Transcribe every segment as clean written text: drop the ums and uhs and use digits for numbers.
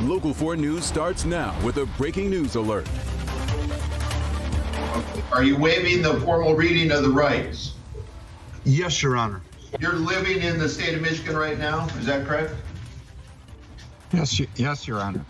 Local 4 News starts now with a breaking news alert. Are you waiving the formal reading of the rights? Yes, Your Honor. You're living in the state of Michigan right now, is that correct? Yes, Your Honor.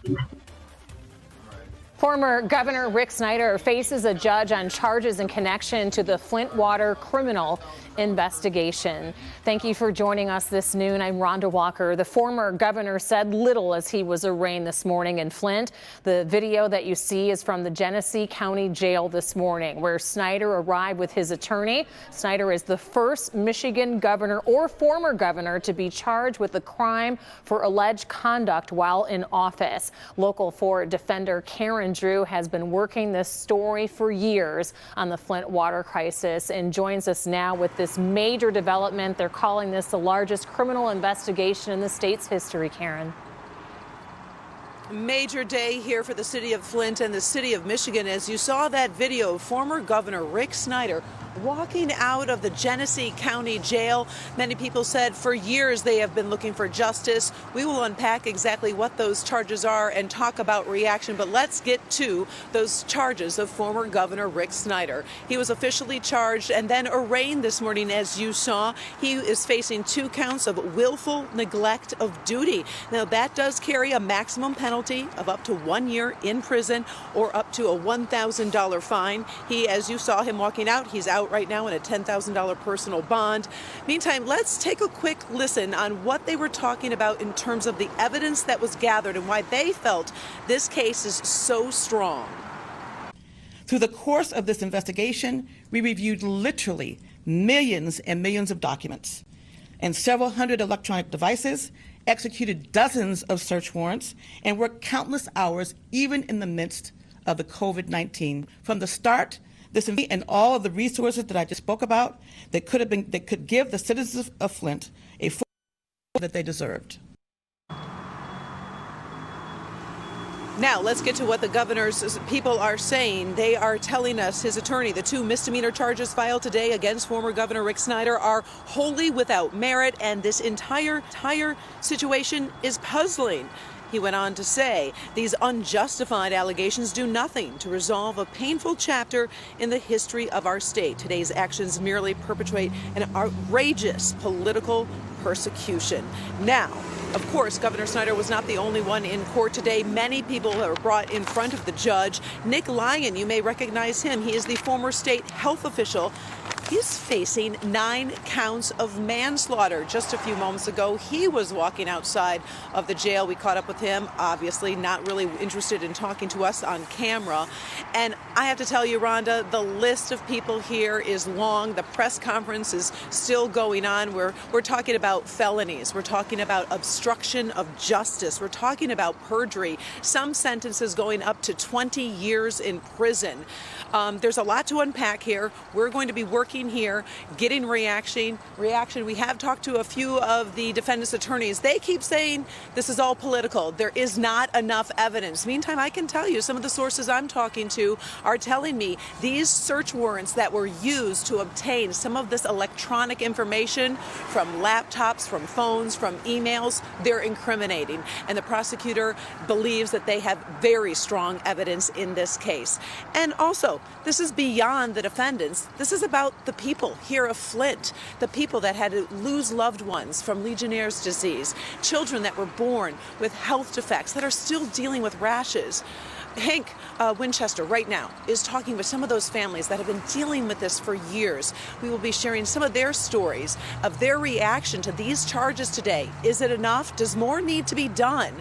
Former Governor Rick Snyder faces a judge on charges in connection to the Flint water criminal investigation. Thank you for joining us this noon. I'm Rhonda Walker. The former governor said little as he was arraigned this morning in Flint. The video that you see is from the Genesee County Jail this morning, where Snyder arrived with his attorney. Snyder is the first Michigan governor or former governor to be charged with a crime for alleged conduct while in office. Local 4 defender Karen Drew has been working this story for years on the Flint water crisis and joins us now with this major development. They're calling this the largest criminal investigation in the state's history, Karen. Major day here for the city of Flint and the city of Michigan as you saw that video of former Governor Rick Snyder walking out of the Genesee County Jail. Many people said for years they have been looking for justice. We will unpack exactly what those charges are and talk about reaction, but let's get to those charges of former Governor Rick Snyder. He was officially charged and then arraigned this morning, as you saw. He is facing 2 counts of willful neglect of duty. Now, that does carry a maximum penalty of up to 1 year in prison or up to a $1,000 fine. He, as you saw him walking out, he's out right now in a $10,000 personal bond. Meantime, let's take a quick listen on what they were talking about in terms of the evidence that was gathered and why they felt this case is so strong. Through the course of this investigation, we reviewed literally millions and millions of documents and several hundred electronic devices, executed dozens of search warrants, and worked countless hours even in the midst of the COVID-19. From the start, this and all of the resources that I just spoke about that could give the citizens of Flint a full that they deserved. Now, let's get to what the governor's people are saying. They are telling us, his attorney, the 2 misdemeanor charges filed today against former Governor Rick Snyder are wholly without merit, and this entire situation is puzzling. He went on to say these unjustified allegations do nothing to resolve a painful chapter in the history of our state. Today's actions merely perpetuate an outrageous political persecution. Now, of course, Governor Snyder was not the only one in court today. Many people were brought in front of the judge. Nick Lyon, you may recognize him. He is the former state health official. He's facing 9 counts of manslaughter. Just a few moments ago, he was walking outside of the jail. We caught up with him, obviously not really interested in talking to us on camera. And I have to tell you, Rhonda, the list of people here is long. The press conference is still going on. We're talking about felonies. We're talking about obstruction of justice. We're talking about perjury. Some sentences going up to 20 years in prison. There's a lot to unpack here. We're going to be working here, getting reaction. We have talked to a few of the defendant's attorneys. They keep saying this is all political. There is not enough evidence. Meantime, I can tell you some of the sources I'm talking to are telling me these search warrants that were used to obtain some of this electronic information from laptops, from phones, from emails, they're incriminating. And the prosecutor believes that they have very strong evidence in this case. And also, this is beyond the defendants. This is about the people here of Flint, the people that had to lose loved ones from Legionnaire's disease, children that were born with health defects that are still dealing with rashes. Hank Winchester right now is talking with some of those families that have been dealing with this for years. We will be sharing some of their stories of their reaction to these charges today. Is it enough? Does more need to be done?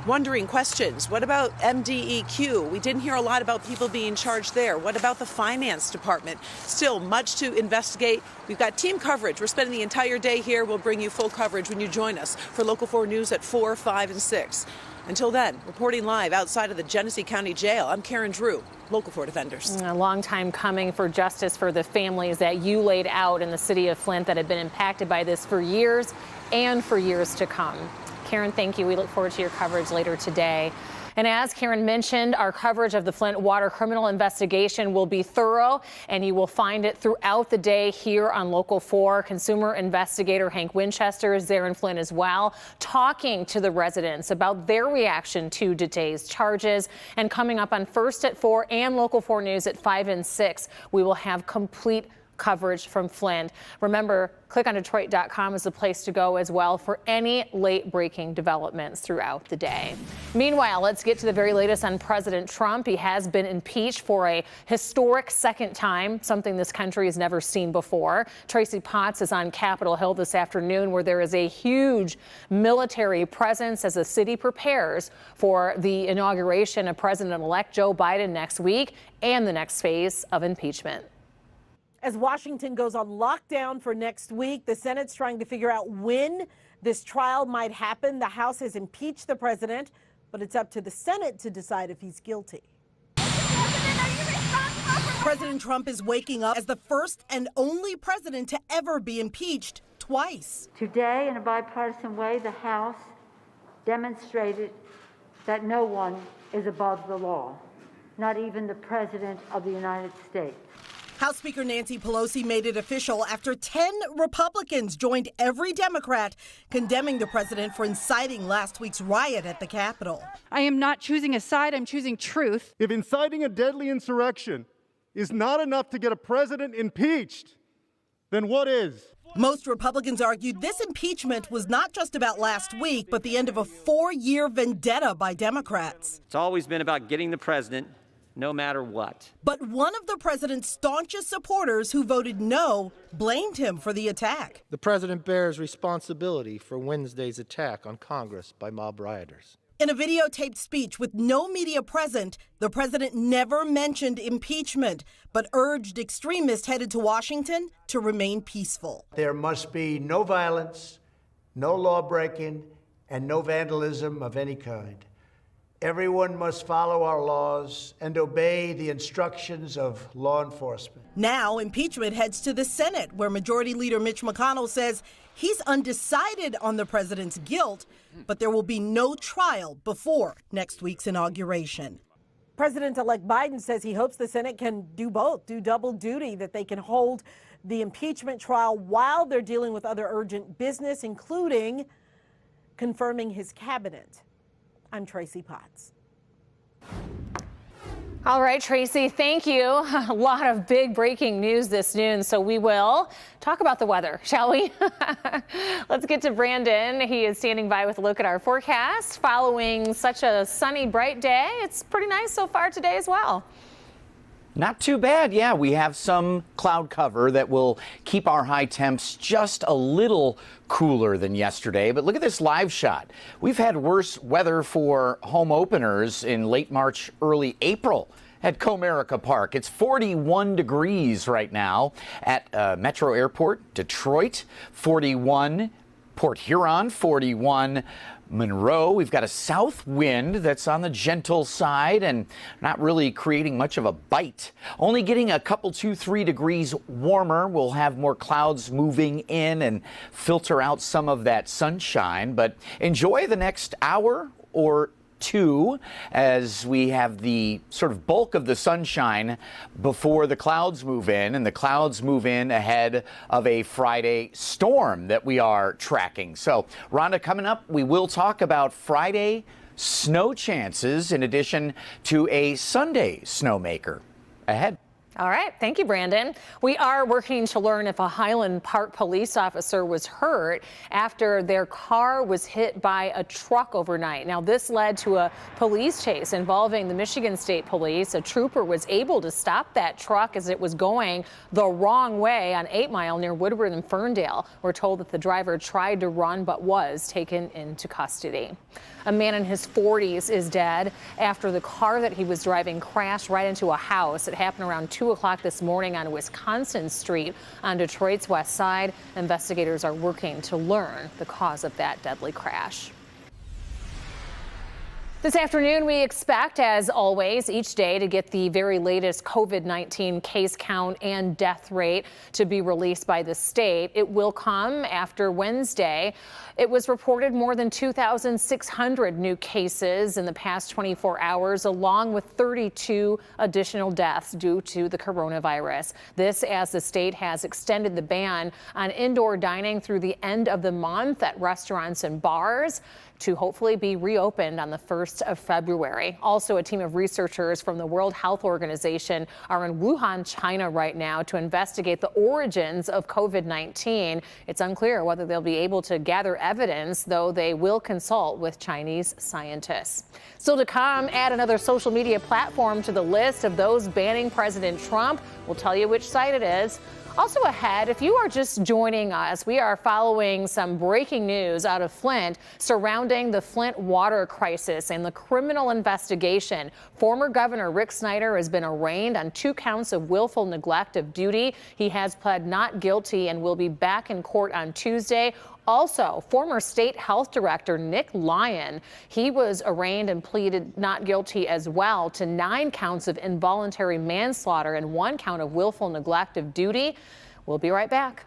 Wondering questions. What about MDEQ? We didn't hear a lot about people being charged there. What about the finance department? Still much to investigate. We've got team coverage. We're spending the entire day here. We'll bring you full coverage when you join us for Local 4 News at 4, 5, and 6. Until then, reporting live outside of the Genesee County Jail, I'm Karen Drew, Local 4 Defenders. A long time coming for justice for the families that you laid out in the city of Flint that have been impacted by this for years and for years to come. Karen, thank you. We look forward to your coverage later today. And as Karen mentioned, our coverage of the Flint water criminal investigation will be thorough, and you will find it throughout the day here on Local 4. Consumer investigator Hank Winchester is there in Flint as well, talking to the residents about their reaction to today's charges. And coming up on First at 4 and Local 4 News at 5 and 6, we will have complete coverage from Flint. Remember, clickondetroit.com is the place to go as well for any late-breaking developments throughout the day. Meanwhile, let's get to the very latest on President Trump. He has been impeached for a historic second time, something this country has never seen before. Tracy Potts is on Capitol Hill this afternoon, where there is a huge military presence as the city prepares for the inauguration of President-elect Joe Biden next week and the next phase of impeachment. As Washington goes on lockdown for next week, the Senate's trying to figure out when this trial might happen. The House has impeached the president, but it's up to the Senate to decide if he's guilty. President Trump is waking up as the first and only president to ever be impeached twice. Today, in a bipartisan way, the House demonstrated that no one is above the law, not even the President of the United States. House Speaker Nancy Pelosi made it official after 10 Republicans joined every Democrat condemning the president for inciting last week's riot at the Capitol. I am not choosing a side, I'm choosing truth. If inciting a deadly insurrection is not enough to get a president impeached, then what is? Most Republicans argued this impeachment was not just about last week, but the end of a 4-year vendetta by Democrats. It's always been about getting the president, no matter what. But one of the president's staunchest supporters who voted no blamed him for the attack. The president bears responsibility for Wednesday's attack on Congress by mob rioters. In a videotaped speech with no media present, the president never mentioned impeachment, but urged extremists headed to Washington to remain peaceful. There must be no violence, no law breaking, and no vandalism of any kind. Everyone must follow our laws and obey the instructions of law enforcement. Now, impeachment heads to the Senate, where Majority Leader Mitch McConnell says he's undecided on the president's guilt, but there will be no trial before next week's inauguration. President-elect Biden says he hopes the Senate can do both, do double duty, that they can hold the impeachment trial while they're dealing with other urgent business, including confirming his cabinet. I'm Tracy Potts. All right, Tracy, thank you. A lot of big breaking news this noon, so we will talk about the weather, shall we? Let's get to Brandon. He is standing by with a look at our forecast. Following such a sunny, bright day, it's pretty nice so far today as well. Not too bad. Yeah, we have some cloud cover that will keep our high temps just a little cooler than yesterday. But look at this live shot. We've had worse weather for home openers in late March, early April at Comerica Park. It's 41 degrees right now at Metro Airport, Detroit, 41, Port Huron, 41. Monroe, we've got a south wind that's on the gentle side and not really creating much of a bite. Only getting a couple 2-3 degrees warmer. We'll have more clouds moving in and filter out some of that sunshine. But enjoy the next hour or two as we have the sort of bulk of the sunshine before the clouds move in, and the clouds move in ahead of a Friday storm that we are tracking. So, Rhonda, coming up, we will talk about Friday snow chances in addition to a Sunday snowmaker ahead. All right. Thank you, Brandon. We are working to learn if a Highland Park police officer was hurt after their car was hit by a truck overnight. Now, this led to a police chase involving the Michigan State Police. A trooper was able to stop that truck as it was going the wrong way on 8 Mile near Woodward and Ferndale. We're told that the driver tried to run but was taken into custody. A man in his 40s is dead after the car that he was driving crashed right into a house. It happened around 2 o'clock this morning on Wisconsin Street on Detroit's west side. Investigators are working to learn the cause of that deadly crash. This afternoon, we expect, as always, each day to get the very latest COVID-19 case count and death rate to be released by the state. It will come after Wednesday. It was reported more than 2,600 new cases in the past 24 hours, along with 32 additional deaths due to the coronavirus. This as the state has extended the ban on indoor dining through the end of the month at restaurants and bars to hopefully be reopened on the 1st of February. Also, a team of researchers from the World Health Organization are in Wuhan, China right now to investigate the origins of COVID-19. It's unclear whether they'll be able to gather evidence, though they will consult with Chinese scientists. Still to come, add another social media platform to the list of those banning President Trump. We'll tell you which site it is. Also ahead, if you are just joining us, we are following some breaking news out of Flint surrounding the Flint water crisis and the criminal investigation. Former Governor Rick Snyder has been arraigned on 2 counts of willful neglect of duty. He has pled not guilty and will be back in court on Tuesday. Also, former state health director Nick Lyon, he was arraigned and pleaded not guilty as well to 9 counts of involuntary manslaughter and 1 count of willful neglect of duty. We'll be right back.